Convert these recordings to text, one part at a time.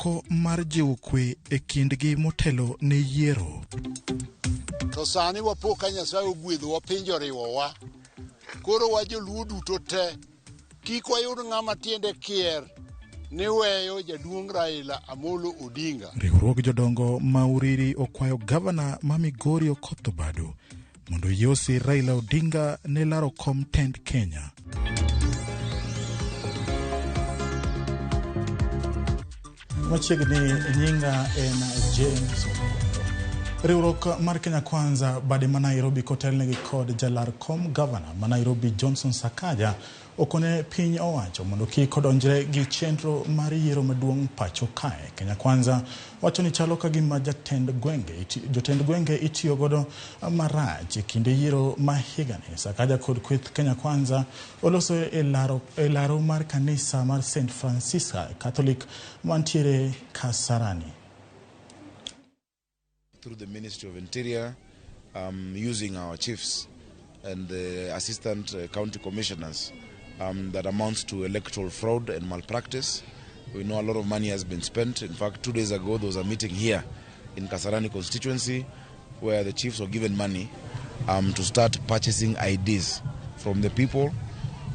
oko mar jiwo kwe e kindgi motelo ne yiero. To sani wapoka Nyasaye ogwedho wapinjo riwowa. Koro wa joluo duto te kik wayud ng'ama tiende kier ni weyo jaduong' Raila Amolo Odinga. Riwruog jodongo ma Uriri okwayo gavana ma Migori Okoth Obado mondo yosi Raila Odinga ne laro kom tend Kenya. Machiegni nyinga en James. Riwruok mar Kenya Kwanza bade ma Nairobi kotelnegi kod jalar kom gavana ma Nairobi Johnson Sakaja okone piny owacho mondo kik odonjre gi chenro mar yiero maduong' pacho kae. Kenya Kwanza wacho ni chalo ka gima jotend gwenge itiyo godo marach kinde yiero ma higani. Sakaja kod kweth Kenya Kwanza oloso e laro mar kanisa mar St. Francis Catholic mantiere Kasarani. Through the Ministry of Interior, using our chiefs and the assistant county commissioners, that amounts to electoral fraud and malpractice. We know a lot of money has been spent. In fact, 2 days ago, there was a meeting here in Kasarani constituency where the chiefs were given money to start purchasing IDs from the people.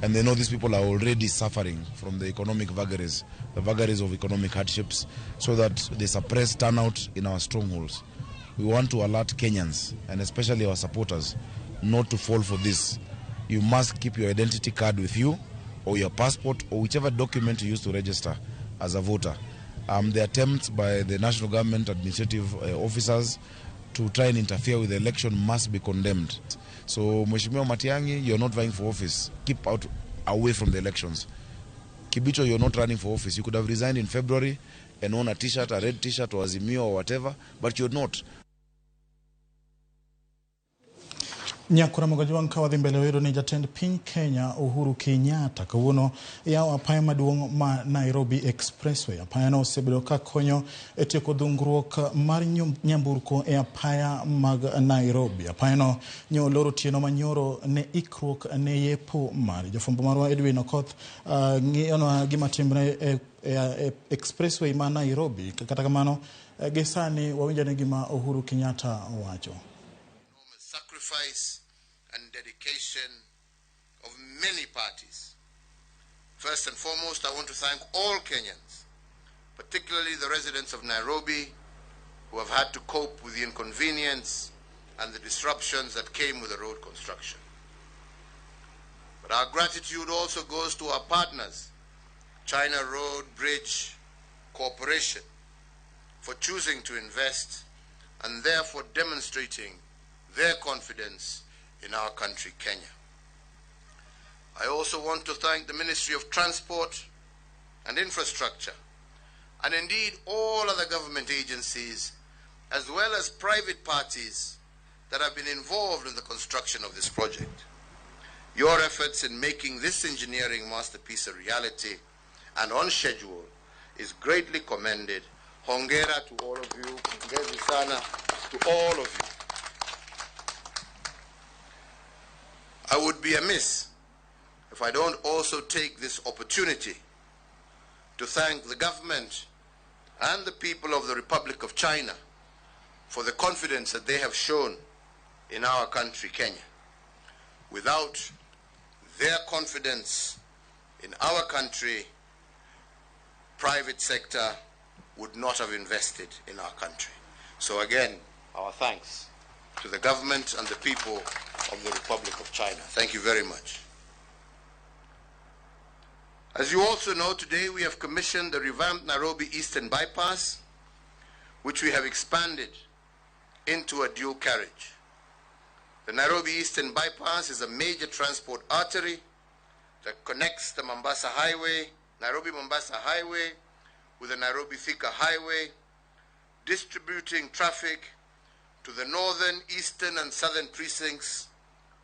And they know these people are already suffering from the economic vagaries, the vagaries of economic hardships, so that they suppress turnout in our strongholds. We want to alert Kenyans, and especially our supporters, not to fall for this. You must keep your identity card with you, or your passport, or whichever document you use to register as a voter. The attempts by the national government administrative officers to try and interfere with the election must be condemned. So, Mheshimiwa Matiang'i, you're not vying for office. Keep away from the elections. Kibicho, you're not running for office. You could have resigned in February and own a t-shirt, a red t-shirt, or Azimio or whatever, but you're not. Nyakura Mogajuang kawadhi mbele wero ni jatend piny Kenya Uhuru Kenyatta kawuono yawo apaya maduong' ma Nairobi Expressway. Apaya no osebedo ka konyo e tieko dhungruok mar nyamburko e apaya mag Nairobi. Apaya no nyo loro tieno manyoro ne ikruok ne yepo mari. Jafumbo marwa Edwin Okoth ng'iyonwa gima timre e Expressway ma Nairobi. Kata kamano gesani wawinjo ne gima Uhuru Kenyatta wacho. Sacrifice and dedication of many parties. First and foremost, I want to thank all Kenyans, particularly the residents of Nairobi, who have had to cope with the inconvenience and the disruptions that came with the road construction. But our gratitude also goes to our partners, China Road Bridge Corporation, for choosing to invest and therefore demonstrating their confidence in our country, Kenya. I also want to thank the Ministry of Transport and Infrastructure, and indeed all other government agencies, as well as private parties that have been involved in the construction of this project. Your efforts in making this engineering masterpiece a reality and on schedule is greatly commended. Hongera to all of you, pongezi sana to all of you. I would be amiss if I don't also take this opportunity to thank the government and the people of the Republic of China for the confidence that they have shown in our country, Kenya. Without their confidence in our country, private sector would not have invested in our country. So again, our thanks to the government and the people of the Republic of China. Thank you very much. As you also know, today we have commissioned the revamped Nairobi Eastern Bypass, which we have expanded into a dual carriage. The Nairobi Eastern Bypass is a major transport artery that connects the Mombasa Highway, Nairobi-Mombasa Highway, with the Nairobi-Thika Highway, distributing traffic to the northern, eastern, and southern precincts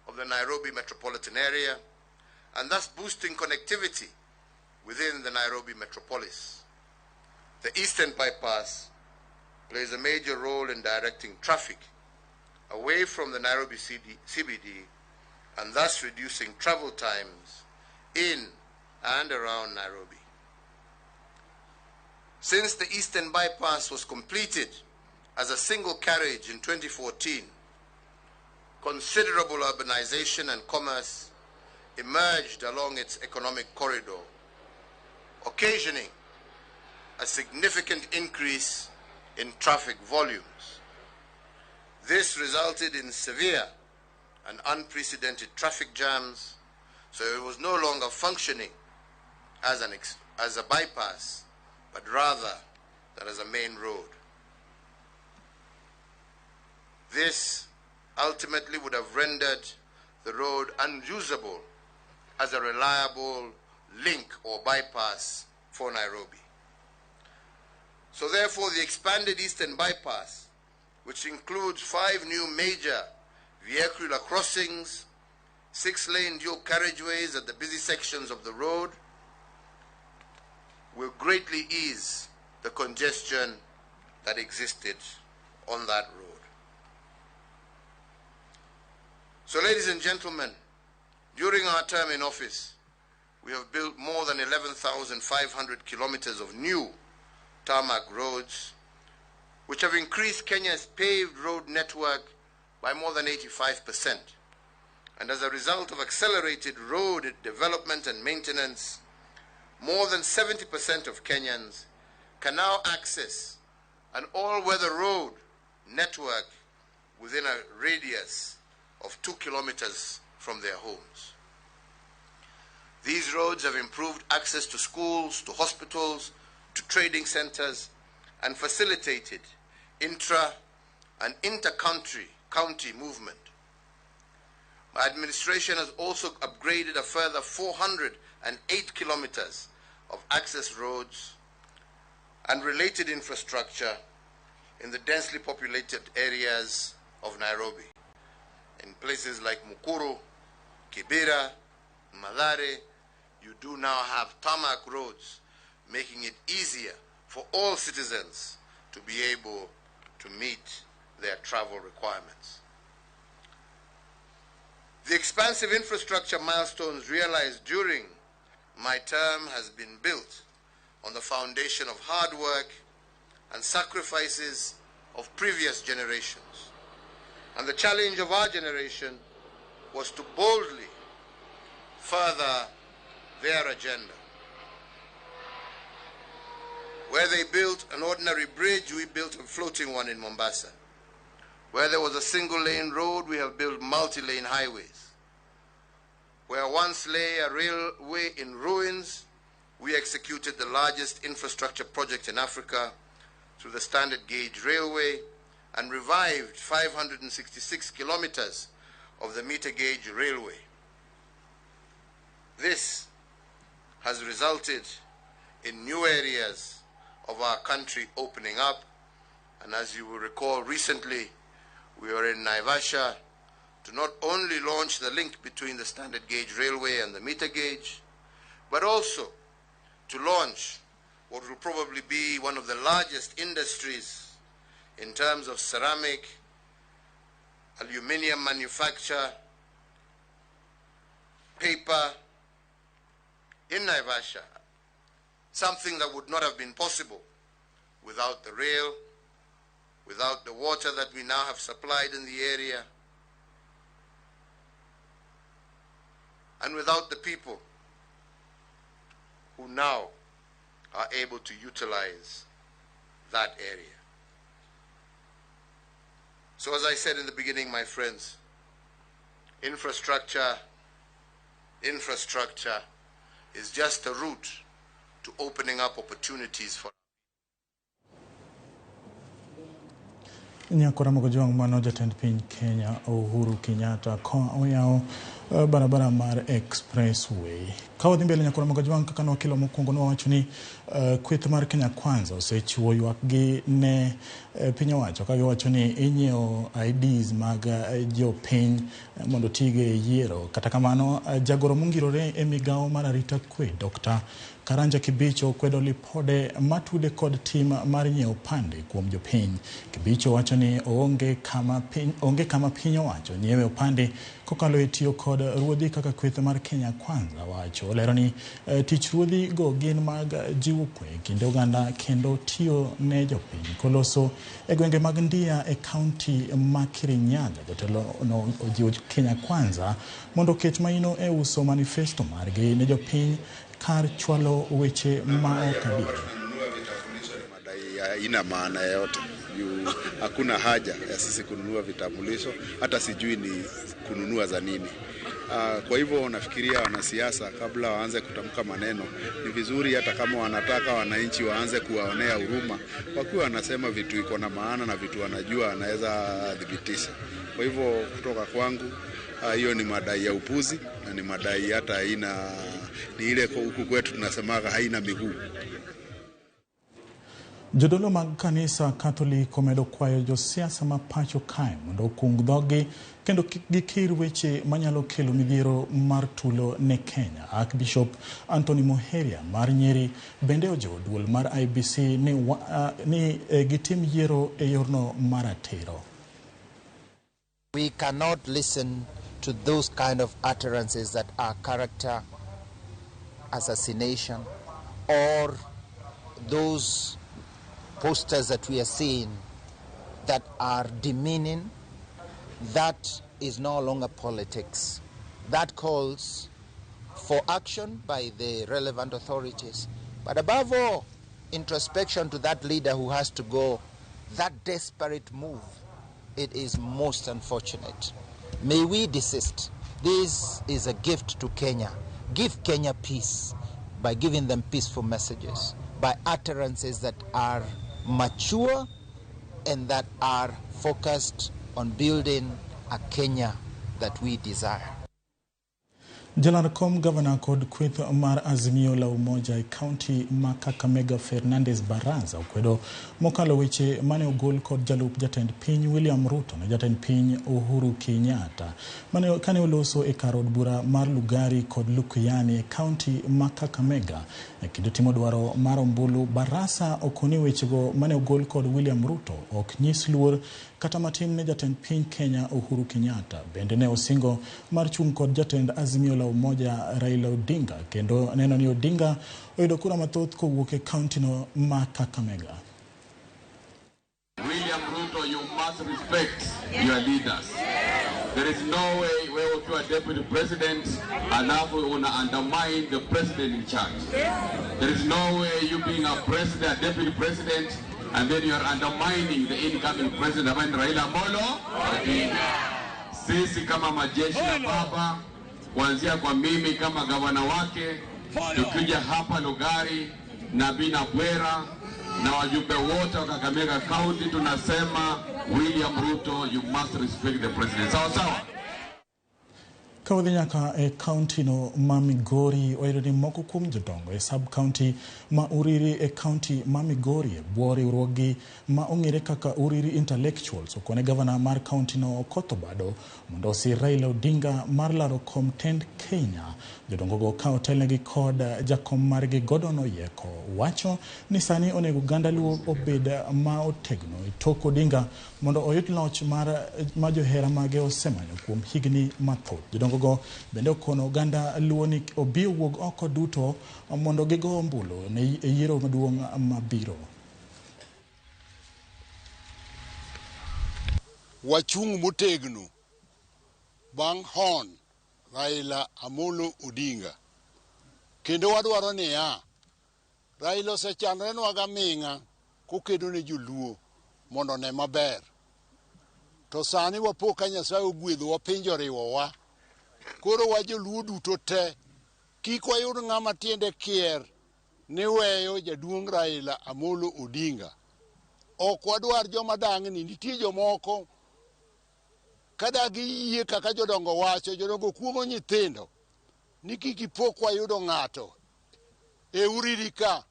of the Nairobi metropolitan area, and thus boosting connectivity within the Nairobi metropolis. The Eastern Bypass plays a major role in directing traffic away from the Nairobi CBD and thus reducing travel times in and around Nairobi. Since the Eastern Bypass was completed as a single carriage in 2014, considerable urbanization and commerce emerged along its economic corridor, occasioning a significant increase in traffic volumes. This resulted in severe and unprecedented traffic jams, so it was no longer functioning as a bypass, but rather as a main road. This ultimately would have rendered the road unusable as a reliable link or bypass for Nairobi. So therefore, the expanded Eastern Bypass, which includes 5 new major vehicular crossings, 6-lane dual carriageways at the busy sections of the road, will greatly ease the congestion that existed on that road. So, ladies and gentlemen, during our term in office, we have built more than 11,500 kilometers of new tarmac roads, which have increased Kenya's paved road network by more than 85%. And as a result of accelerated road development and maintenance, more than 70% of Kenyans can now access an all-weather road network within a radius of 2 kilometers from their homes. These roads have improved access to schools, to hospitals, to trading centers, and facilitated intra- and inter-county movement. My administration has also upgraded a further 408 kilometers of access roads and related infrastructure in the densely populated areas of Nairobi, in places like Mukuru, Kibera, Mathare. You do now have tarmac roads, making it easier for all citizens to be able to meet their travel requirements. The expansive infrastructure milestones realized during my term has been built on the foundation of hard work and sacrifices of previous generations. And the challenge of our generation was to boldly further their agenda. Where they built an ordinary bridge, we built a floating one in Mombasa. Where there was a single-lane road, we have built multi-lane highways. Where once lay a railway in ruins, we executed the largest infrastructure project in Africa through the standard gauge railway and revived 566 kilometers of the meter gauge railway. This has resulted in new areas of our country opening up, and as you will recall, recently we were in Naivasha to not only launch the link between the standard gauge railway and the meter gauge, but also to launch what will probably be one of the largest industries in terms of ceramic, aluminium manufacture, paper in Naivasha, something that would not have been possible without the rail, without the water that we now have supplied in the area, and without the people who now are able to utilize that area. So as I said in the beginning, my friends, infrastructure is just a route to opening up opportunities for Nyakora Mogojwang mano jatend piny Kenya Uhuru Kenyatta ko oyao barabara mar expressway. Ka wadhi mbele Nyakora Mogojwang kaka wakilo mokwongo nowacho ni kweth mar Kenya Kwanza osechiwo ywak gi ne piny owacho ka giwacho ni inyiewo IDs mag jopiny mondo tige yiero. Kata kamano jagoro mongirore e migawo mar arita kwe Dr. Karanja Kibicho kwedo lipode matude kod tim mar nyiewo pande kuom jopiny. Kibicho wacho ni onge kama piny owacho nyiewe opande kokalo e tiyo kod kod ruodhi kaka kweth mar Kenya Kwanza wacho lero ni tich ruodhi go gin mag jiwo kwe kinde oganda kendo tiyo ne jopiny koloso e gwenge mag Ndia e kaunti ma Kirinyaga. Jotelo no ojiwo Kenya Kwanza mondo ket maino e uso manifesto margi ne jopiny kar chwalo weche ma ok adier. Ina maana yote. Hakuna haja ya sisi kununua vitambulisho, hata sijui ni kununua za nini. Kwa hivyo nafikiria wanasiasa kabla waanze kutamka maneno, ni vizuri hata kama wanataka wananchi waanze kuwaonea huruma, wakiwa wanasema vitu iko na maana na vitu wanajua anaweza dhibitisha. Kwa hivyo kutoka kwangu, hiyo ni madai ya upuzi na ni madai hata haina, ni ile huku kwetu tunasemaga haina miguu. Jodolo mag kanisa Katolik omedo kwayo josiasa ma pacho kae mondo okung dhogi kendo gikir weche manyalo kelo midhiero mar tulo ne Kenya. Archbishop Anthony Moheria mar Nyeri bende ojiwo duol mar IBC ni gitim yiero e yorno maratiro. We cannot listen to those kind of utterances that are character assassination or those posters that we are seeing that are demeaning. That is no longer politics. That calls for action by the relevant authorities. But above all, introspection to that leader who has to go, that desperate move. It is most unfortunate. May we desist. This is a gift to Kenya. Give Kenya peace by giving them peaceful messages, by utterances that are mature and that are focused on building a Kenya that we desire. Jalar kom Governor kod kweth mar Azimio la Umoja e County ma Kakamega Fernandez Baraza okwedo mokalo weche mane ogol kod jalup jatend piny William Ruto na jatend piny Uhuru Kenyatta mane kane oloso e karod bura mar Lugari kod Lukuyani e County ma Kakamega e kinde timo dwaro mar ombulu. Barasa okoni wechego mane ogol kod William Ruto ok nyis luor kata matin ne jatend piny Kenya Uhuru Kenyatta. Bende ne osingo mar chung kod jatend Azimio la Umoja Raila Odinga kendo neno ni Odinga oyudo kura mathoth kowuok e county no ma Kakamega. William Ruto, you must respect your leaders. There is no way where you are deputy president and now we want to undermine the president in charge. There is no way you being a president, a deputy president, and then you are undermining the incoming president, Raila Amolo Odinga. Sisi kama majeshi ya baba, kuanzia kwa mimi kama gavana wake, tukija hapa Lugari na Bina Bwera na wajumbe wote wa Kakamega County tunasema William Ruto, you must respect the president. Sawa sawa. Kawadhi nyaka e county no ma Migori oyudo ni moko kuom jodongo e sub county ma Uriri e county ma Migori e bwo riwruogi ma ong'ere kaka Uriri Intellectuals okone gavana mar county no Okoth Obado mondo osir Raila Odinga mar laro kom tend Kenya. Jodongo go ka otelnegi kod jakom margi Gordon Oyeko wacho ni sani onego oganda luo obed ma otegno e tok Odinga mondo oyud loch mar johera mage osemanyo kuom higni mathoth. Jodongo go bende okono oganda luo ni obi wuog oko duto mondo gigo ombulu ne yiero maduong' mabiro. Wachung motegno bang' hon Raila Amolo Odinga. Kendo wadwaro ni Raila osechandrenwa gaming'a kokedo ne joluo mondo ne maber. To sani wapo ka Nyasaye ogwedho wapinjo riwowa. Koro wa joluo duto te kik wayud ng'ama tiende kier ni weyo jaduong' Raila Amolo Odinga. Ok wadwar joma dang'ni, nitie jomoko kada giyie kaka jodongo wacho, jodongo kuomo nyithindo ni kik ipok wayudo ng'ato e Uriri ka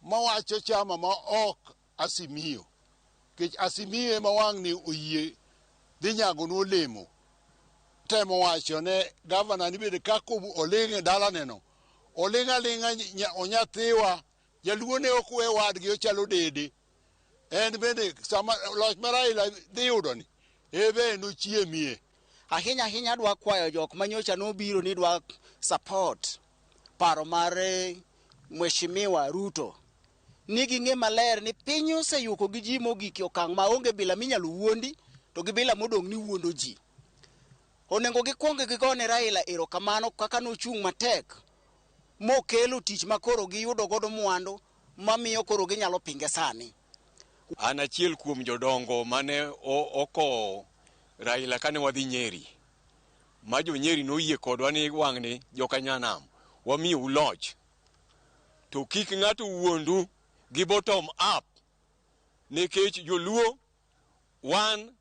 mawacho chama ma ok Azimio. Kech Azimio ema wang' ni oyie dhi nyago no olemo. Temo wacho ne gavana ni bede kako oling' e dalane no. Oling' aling'a onyathiwa, jaluo ne ok we wadgi ochalo dede. En bende sama loch mar Raila dhi yudo ni ebe nochiemie. ahinya dwa kwayo jok manyocha nobiro ni dwa support paro mare Mheshimiwa Ruto nigi ng'e maler ni piny oseyuko gi ji mogik okang' maonge bila minyalo wuondi to gi bila modong' ni wuondo ji. Onengo gikwonge gigone Raila erokamano kaka nochung' matek mokelo tich makoro giyudo godo mwandu mamiyo koro ginyalo pinge sani. An achiel kuom jodongo mane oko Raila kane wadhi Nyeri. Ma jo Nyeri noyie kodwa ni wang'ni jokanyanam wamiyo uloch. To kik ng'ato wuondu gi bottom up nikech joluo wan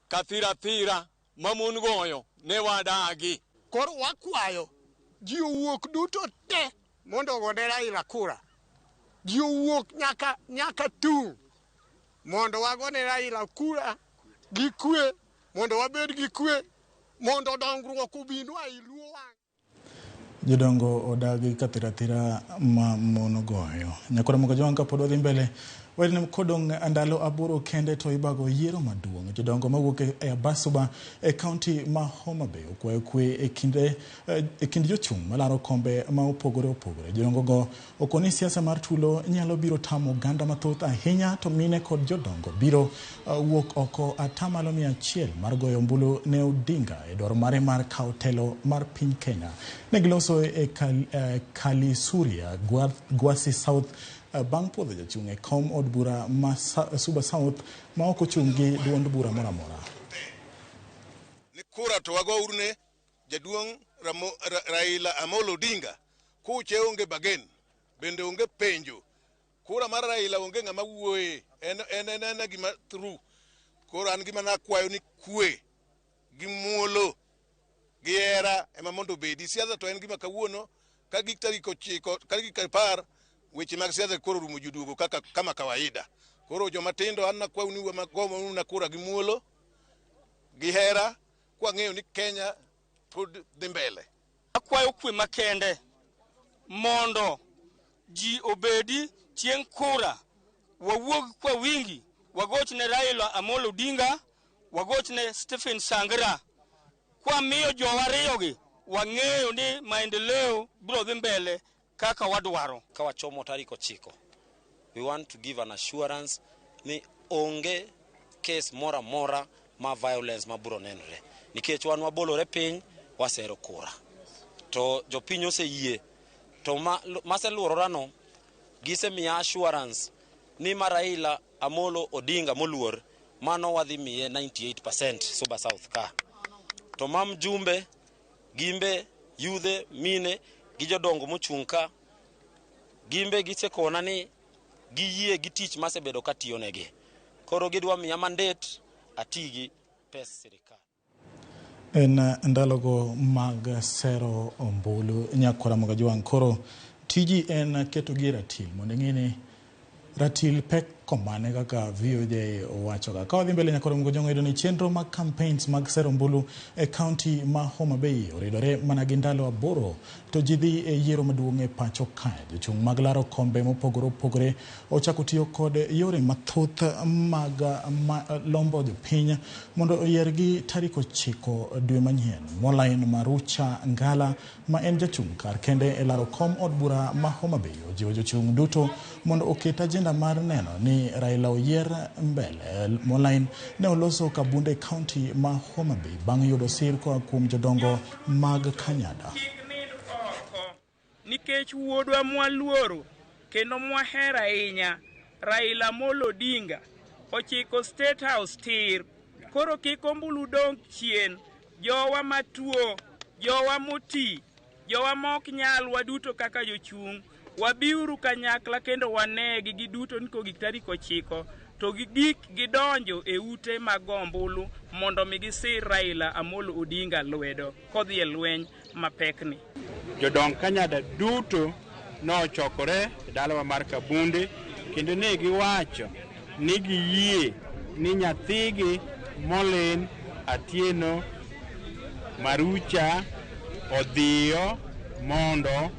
kathira mamon goyo ne wadagi. Koro wakwayo ji owuok duto te mondo ogone Raila kura. Ji owuok nyaka tung mondo wagone Raila kura gi kwe mondo wabed gi kwe mondo dongruok obinwa iluo wang'. Jodongo odagi kathira ma mon goyo. Nyakora moga jwang kapod odhi mbele. Wene kodong andalo aboro kende to ibago yiero maduong'. Jodongo mawuok e Abasuba e county ma Homa Bay okwayo kwe e kind jochung' malaro kombe ma opogore. Jodongo go okoni siasa mar tulo nyalo biro tamo ganda mathoth ahinya to mine kod jodongo biro wuok oko atamalo 100 mar goyo ombulu ne Odinga e dwaro mare mar kawo telo mar piny Kenya. Negiloso e Kalisuria, Gwasi South bang' puodho jochung' e kom od bura ma Suba South ma ok ochung' gi duond bura moramora. Ni kura to wago urne jaduong' Raila Amolo Odinga kuche onge bagen bende onge penjo. Kura mar Raila onge ng'ama wuoye en gima through. Kura an gima nakwayo ni kwe gi muolo gi hera ema mondo bedi. Siasa to en gima kawuono ka gik tarik 9 ka gik 10 weche mag siasa koro rumo judugo kama kawaida. Koro joma tindo an nakwayo ni magomo na kura gi muolo gi hera kwa ng'eyo ni Kenya pod dhi mbele. Akwayo kwe makende mondo ji obedi chieng' kura wawuog kwa wingi wagochne Raila Amolo Odinga wagochne Stephen Sangra kwa miyo jowariyogi wang'eyo ni maendeleo biro dhi mbele kaka wadwaro. Kawachomo tarik 9 we want to give an assurance ni onge case mora ma violence maburo nenre nikech wan wabolore piny wasero kura to jopiny oseyie to maseluororano gise miya assurance ni Raila Amolo Odinga moluor mano wadhi miye 98% Suba South ka to mam jumbe gimbe yudhe mine gi jodongo mochung' ka gimbe gisekona ni giyie gi tich masebedo katiyonegi koro gidwa miya mandate atigi pes sirikal. En ndalogo mag sero ombulu nyakora moga jwang' koro tiji en keto gi ratil mondo ng'ini ratil pek komane kaka VOJ owacho ga. Ka wadhi mbele nyakora moga jwang' ni chenro mag campaigns mag sero ombulu e county ma Homa Bay oridore mana gi ndalo 8 to ji dhi e yiero maduong' e pacho kae. Jochung' mag laro kombe mopogore ochako tiyo kod yore mathoth mag lombo jopiny mondo oyiergi tarik 9 dwe manyien. Molain Marucha Ngala ma en jachung' kar kende e laro kom od bura ma Homa Bay ojiwo jochung' duto mondo oket ajenda mar neno ni Raila oyier mbele. Molain ne oloso kabunde county ma Homa Bay bang' yudo sir koa kuom jodongo mag Kanyada. Nikech wuodwa mwaluoro kendo mwahera ahinya Raila Amolo Odinga ochiko State House tir koro kik ombulu dong chien jowa matuo jowa moti jowa mok nyal waduto kaka jochung' wabiuru kanyakla kendo wanegi giduto niko gik tarik 9 to gidonjo e ute mag ombulu mondo migisir Raila Amolo Odinga lwedo kodhi e lweny mapekni. Jodong Kanyada duto nochokore e dalawa mar Kabunde kendo ne giwacho ni giyie ni nyathigi Molin Atieno Marucha odhiyo mondo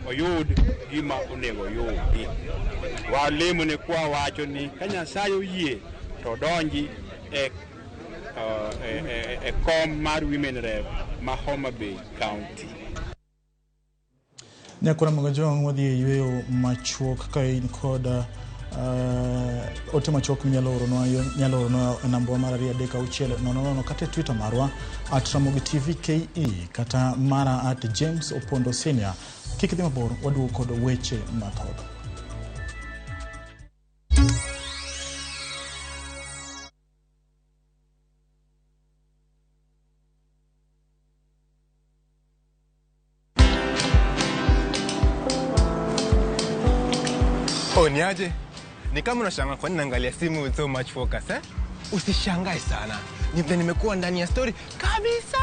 oyud gima onego yudi. Walemo ne kwa wacho ni ka Nyasaye oyie to donji e Mar Women Rep, Mahoma Bay County. Nyakura magajong wadhi yueyo machuok ka in koda ote machuok nyalo oro namba mara 3 kata Twitter marwa @RAMOGI TV KE kata mara @James Opondo Senior. Kikidhi mabor waduo kod weche mathoth. Niaje? Ni kama unashangaa kwa nini naangalia simu with so much focus Usishangae sana. Ni vile nimekuwa ndani ya story kabisa.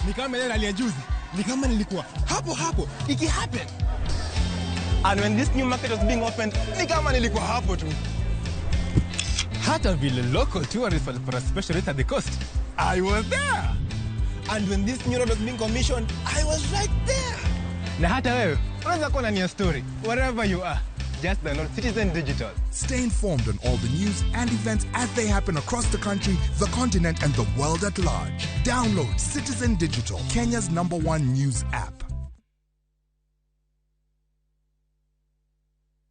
Ni kama ile hali ya juzi. Ni kama nilikuwa hapo iki happen. And when this new market was being opened, ni kama nilikuwa hapo tu. Hata vile local tourists for a special rate at the coast, I was there. And when this new road was being commissioned, I was right there. Na hata wewe, unaweza kuwa ndani ya story wherever you are. Just download Citizen Digital. Stay informed on all the news and events as they happen across the country, the continent, and the world at large. Download Citizen Digital, Kenya's #1 news app.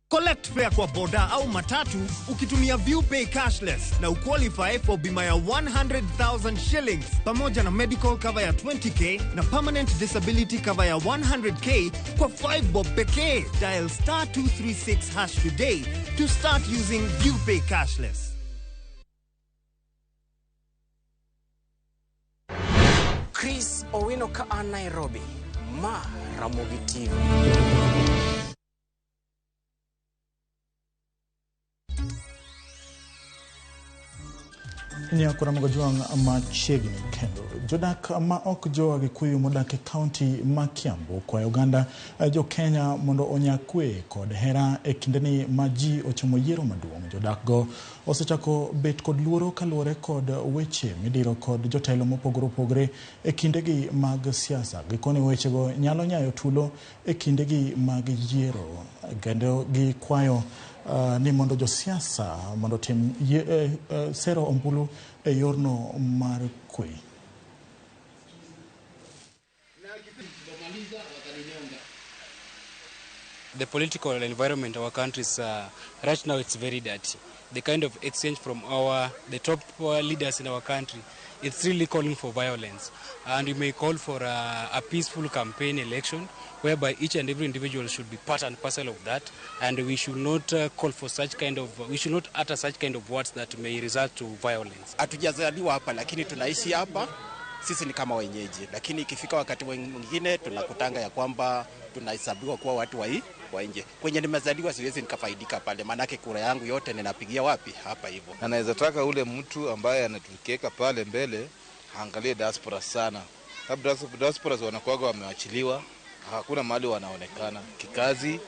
Collect fare kwa boda au matatu ukitumia ViewPay cashless na uqualify for bima ya 100,000 shillings pamoja na medical cover ya 20k na permanent disability cover ya 100k kwa 5 bob pekee. Dial *236# today to start using ViewPay cashless. Chris Owino ka Nairobi, RAMOGI TV. Nyakura magajong machiegni kendo jodak ma ok jo Agikuyu modak e kaunti ma Kiambu kwa Uganda jo Kenya mondo onyakwe kod hera e kindeni ma ji ochomo yiero maduong'. Jodak go osechako bet kod luoro kaluwore kod weche midiro kod jotelo mopogore opogore e kindegi mag siasa. Gikoni weche go nyalo nyayo tulo e kindegi mag yiero kendo gi kwayo ni mondo jo siasa mondo tim sero ombulu e yorno mar kwe. The political environment of our country is right now it's very dirty. The kind of exchange from the top leaders in our country, it's really calling for violence. And we may call for a peaceful campaign election whereby each and every individual should be part and parcel of that, and we should not call for we should not utter such kind of words that may result to violence. Hatujazaliwa hapa lakini tunaishi hapa, sisi ni kama wenyeji, lakini ikifika wakati mwingine tunakutanga ya kwamba tunahesabiwa kuwa watu wa nje. Kwenye nimezaliwa siwezi nikafaidika pale, manake kura yangu yote ninapigia wapi? Hapa hivyo. Na naweza taka ule mtu ambaye anatukeka pale mbele angalie diaspora sana. Labda diaspora wanakuaga wameachiliwa, hakuna mahali wanaonekana kikazi,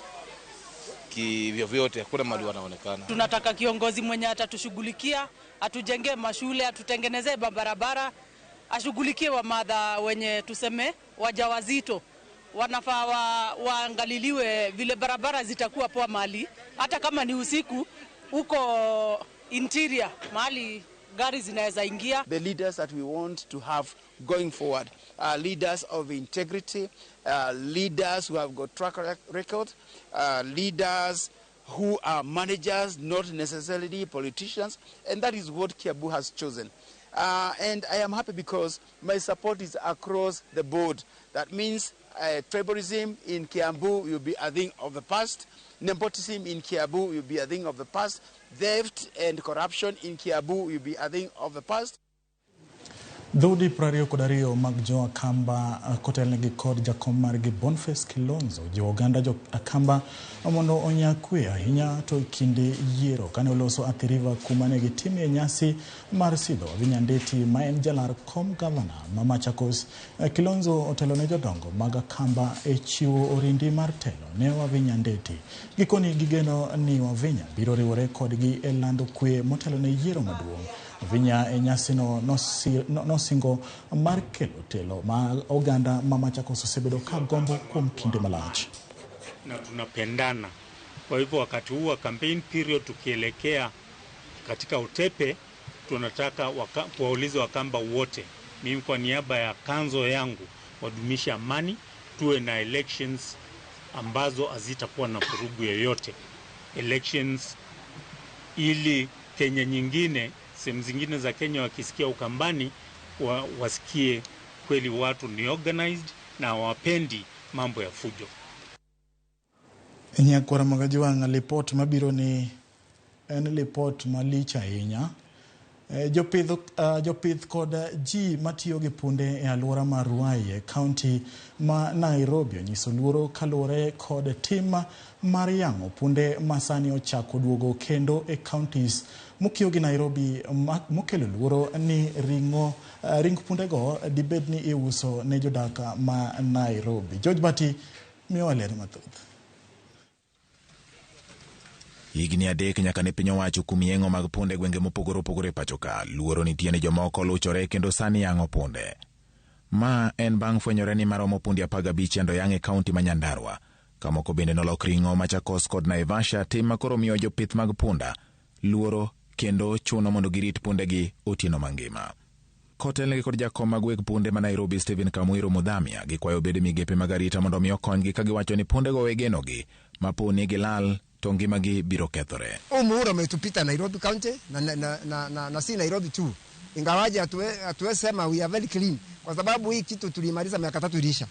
kivyovyote hakuna mahali wanaonekana. Tunataka kiongozi mwenye atatushughulikia, atujengee mashule, atutengenezee barabara, ashughulikie wamadha wenye tuseme wajawazito. Wanafaa waangaliliwe vile barabara zitakuwa poa mali, hata kama ni usiku huko interior mahali gari zinaweza ingia. The leaders that we want to have going forward are leaders of integrity, leaders who have got track record, leaders who are managers, not necessarily politicians, and that is what Kiambu has chosen. And I am happy because my support is across the board. That means tribalism in Kiambu will be a thing of the past. Nepotism in Kiambu will be a thing of the past. Theft and corruption in Kiambu will be a thing of the past. Dhudi prario kodario mag jo Akamba kotelnegi kod jakom margi Boniface Kilonzo jo Uganda jo Akamba mondo onyakwe ahinya to kinde yiero kane oloso athiriva kumane gi time nyasi mar sidho vinyandeti ma en jalar kom governor Mama Chakos. Kilonzo otelone jodongo mag Akamba e chiwo orindi mar telo ne wavinyandeti. Gikoni gigeno ni wavinya biro riwore kodgi e lando kwe motelone yiero maduong'. Vinya e nyasino nosingo mar kelo telo ma Uganda Mama Chakos osebedo ka gombo kuom kinde malach. Na tunapendana. Kwa hivyo wakati huu wa campaign period tukielekea katika utepe, tunataka kuwauliza Wakamba wote, mimi kwa niaba ya kanzo yangu, wadumisha amani, tuwe na elections ambazo hazitakuwa na vurugu yoyote. Elections ili Kenya nyingine, sehemu zingine za Kenya wakisikia Ukambani wasikie kweli watu ni organized na wapendi mambo ya fujo. Nyakora magajiwang report mabiro ni en report malicha ahinya. Jopith kod ji matiyo gi punde e alwora mar Ruai, kaunti ma Nairobi onyiso luoro kaluwore kod tim mar yang'o punde masani ochako duogo kendo e counties mokiyo gi Nairobi, mokelo luoro ni ring pundego dibed ni iuso ne jodak ma Nairobi. George Bati miyo ler mathoth. Higni adek nyaka ne piny owacho kum yeng'o mag punde gwenge mopogore opogore pachoka, luoro nitie ni jomoko luchore kendo sani yang'o punde. Ma en bang' fwenyore ni maromo punde 15 endo yang' e kaunti ma Nyandarua, kamoko bende nolok ring'o Machakos kod Naivasha, tim makoro miyo jopith mag punda luoro kendo chuno mondo girit pundegi otieno mangima. Kotelnegi kod jakom mag weg punde ma Nairobi Stephen Kamwiro Mudhamia gikwayo bede migepe mag arita mondo miyo konygi ka giwacho ni pundego wegenogi mapo ni gilal to ngimagi biro kethore. Muhula umetupita Nairobi County na si Nairobi tu. Ingawaje hatuwezi sema we are very clean kwa sababu hii kitu tulimaliza miaka 3 ilisha.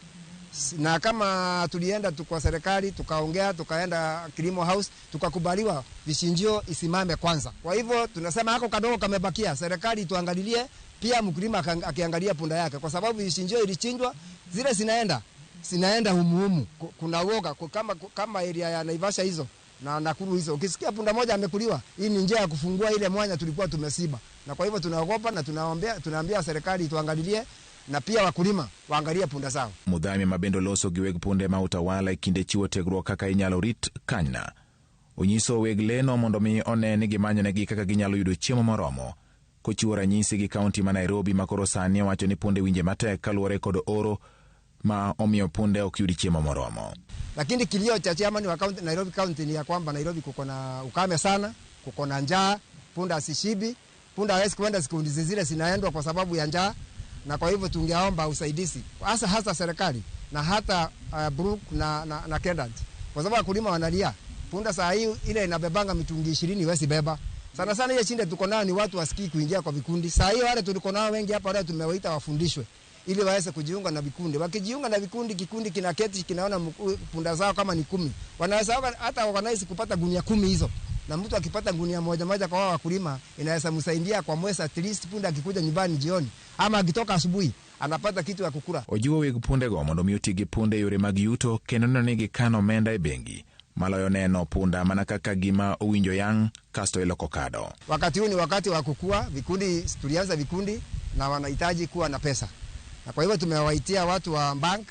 Na kama tulienda kwa serikali tukaongea, tukaenda Kilimo House, tukakubaliwa vishinjio isimame kwanza. Kwa hivyo tunasema hako kadogo kamebakia, serikali tuangalilie, pia mkulima akiangalia punda yake kwa sababu vishinjio ilichinjwa, zile zinaenda humu. Kuna woga kama area ya Naivasha hizo na Nakuru hizo. Ukisikia punda moja amekuliwa, hii ni njia ya kufungua ile mwanya tulikuwa tumesiba. Na kwa hivyo tunaogopa na tunaambia serikali tuangalilie na pia wakulima waangalie punda zao. Mudhamia mabendo loso gi weg punde ma utawala ikinde chiwo tegruok kaka inyalo rit kanyna. Onyiso weg leno mondo mi one ni gimanyonegi kaka ginyalo yudo chiemo moromo, kochiwo ranyisi gi kaunti ma Nairobi makoro sani wacho ni punde winje matek kaluwore kod oro ma omiyo punde ok yudi chiemo moromo. Lakini kilio cha chairman wa county, Nairobi County ni ya kwamba Nairobi kuko na ukame sana, kuko na njaa, punda asishibi, punda hawezi kwenda sikundi zile zinaendwa kwa sababu ya njaa. Na kwa hivyo tungeomba usaidizi hasa serikali na hata Brook na Kendant, kwa sababu wakulima wanalia punda saa hii ile inabebanga mitungi 20 wesi beba sana ile chinde tuko nao ni watu wasikii kuingia kwa vikundi. Saa hii wale tuliko nao wengi hapa leo tumewaita wafundishwe ili waweze kujiunga na vikundi. Wakijiunga na vikundi, kikundi kinaketi kinaona punda zao kama ni 10, wanaweza hata organize kupata gunia 10 hizo, na mtu akipata gunia moja kwa wakulima inaweza msaidia kwa mwezi, at least punda akikuja nyumbani jioni ama akitoka asubuhi anapata kitu ya kukula. Ojiwo weg pundego mondo mi otigi punde yore mag yuto kendo neno ni kano omenda e bengi, maloyo neno punda mana kaka gima owinjo yang kasto iloko kado. Wakati huu ni wakati wa kukua vikundi, tulianza vikundi na wanahitaji kuwa na pesa. Na kwa hivyo tumewaitia watu wa bank,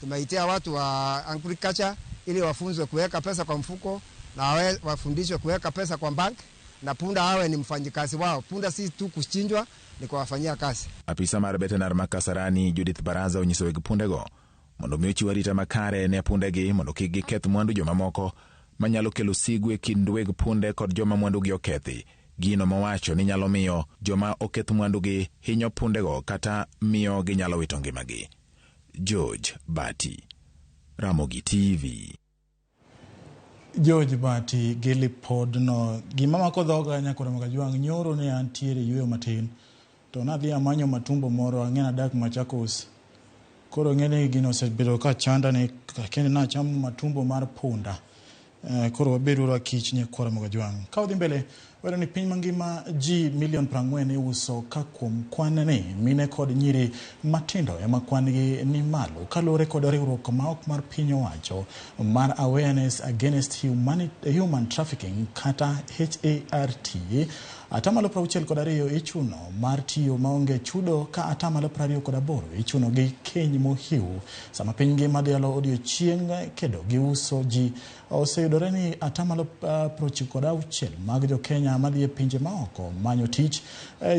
tumewaitia watu wa agriculture ili wafunzwe kuweka pesa kwa mfuko na wafundishwe kuweka pesa kwa bank, na punda awe ni mfanyikazi wao. Punda si tu kuchinjwa, ni kuwafanyia kazi. Apisa mar veterinar Makasarani Judith Baraza onyiso weg pundego mondo mi ochiw arita makare ne pundegi mondo kik giketh mwandu jomamoko manyalo kelo sigu e kind weg punde kod joma mwandugi okethi. Gino mowacho ni nyalo miyo joma oketh mwandugi hinyo pundego kata miyo ginyalo wito ngimagi. George Bati, Ramogi TV. George Bati gili pod no gima mako dhoga nyakora magajuang nyoro ne antiere yueyo matin to nadhi amanyo matumbo moro ang'ena dak Machakos. Koro ng'ene gino osebedo ka chanda ne kende na chamo matumbo mar punda. Koro wabedo rakich nyakora magajuang. Ka odhi mbele wero ni piny mangima ji 40,000,000 iuso ka kuom kwanne mine kod nyiri matindo ema kwangi ni malo kalore kod riwruok ma ok mar piny owacho mar Awareness Against Human Trafficking kata HART. Atamalo 62 ichuno mar tiyo maonge chudo ka atamalo 28 ichuno gi keny mohiu sama piny ngima dhialo odiochieng' kedo gi uso ji oseyudore ni atamalo 96 mag jo Kenya madhi pinje maoko manyo tich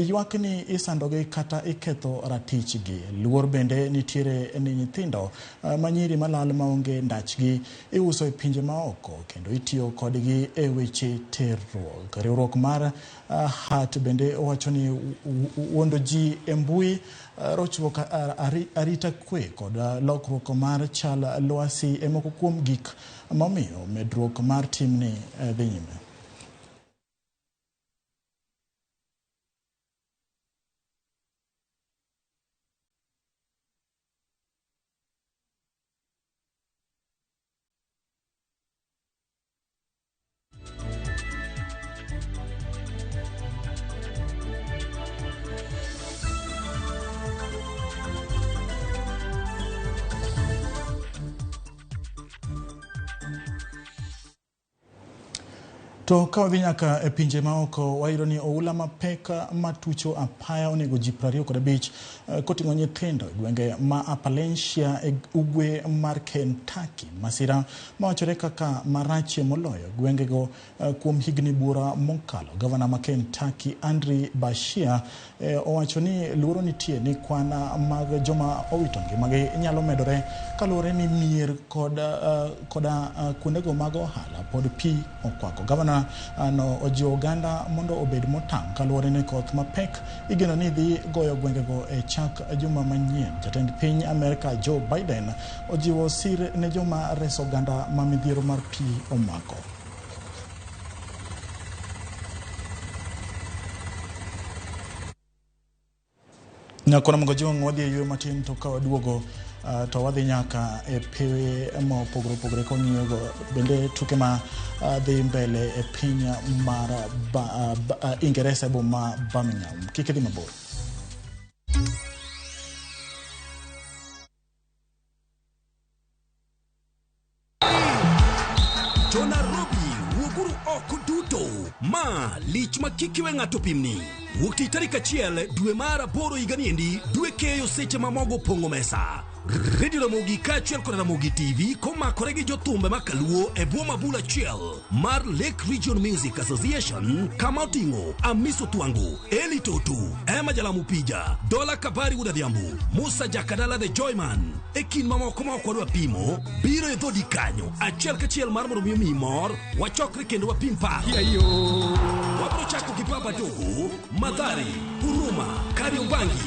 ywak ni isandogi kata iketho ratichgi. Luor bende nitiere ni nyithindo manyiri malal maonge ndachgi iuso pinje maoko kendo itiyo kodgi weche terruok. Riwruok mar hat bende owacho ni wondo ji embui rochruok arita kwe kod lokruok mar chal lwasi emoko kuom gik momiyo medruok mar timni dhi nyime. To kawadhi nyaka pinje maoko wayudo ni oula mapek matucho apaya onego ji 25 koting'o nyithindo gwenge ma Appalachia ugwe mar Kentucky. Masira mawachore kaka marachie moloyo gwengego kuom higni bura mokalo. Gavana ma Kentucky Andrew Bashir owacho ni luoro nitie ni kwan mag joma owito ngimagi nyalo medore kaluwore ni mier koda kuondego mag ohala pod pi okwako. Gavana no ojiwo oganda mondo obed motang' kaluwore ni koth mapek igeno ni dhi goyo gwengego chak juma manyien. Jatend piny Amerika Joe Biden ojiwo sir ne joma reso oganda ma midhiero mar pi omako. Nyakona mgojong wadhi yuyo matin to ka waduogo to wadhi nyaka pewe mopogore kong'iyogo bende tuke ma dhi mbele piny mar Ingereza boma Birmingham. Kik idhi mabor. To Nairobi wuoguru oko duto ma lich makikiwe ng'ato pimni. Wuokti tarik 1 dwe mar 8 higaniendi dwe keyo seche mamogo pongo mesa. Radio Ramogi kaachiel kod Ramogi TV komakore gi jothumbe makaluo e bwo mabula achiel mar Lake Region Music Association kama oting'o Amiso Twangu, Eli Totu, Emma Jalamu Pija, Dola Kabari Wuda Dhiambu, Musa Jakadala the Joyman. E kin mamoko ma okwadwa pimo biro e dhodi kanyo achiel kachiel mar mondo mi mor wachokre kendo wapim par. Wabro chako gi Baba Dogo, Madhari, Huruma, Kariobangi.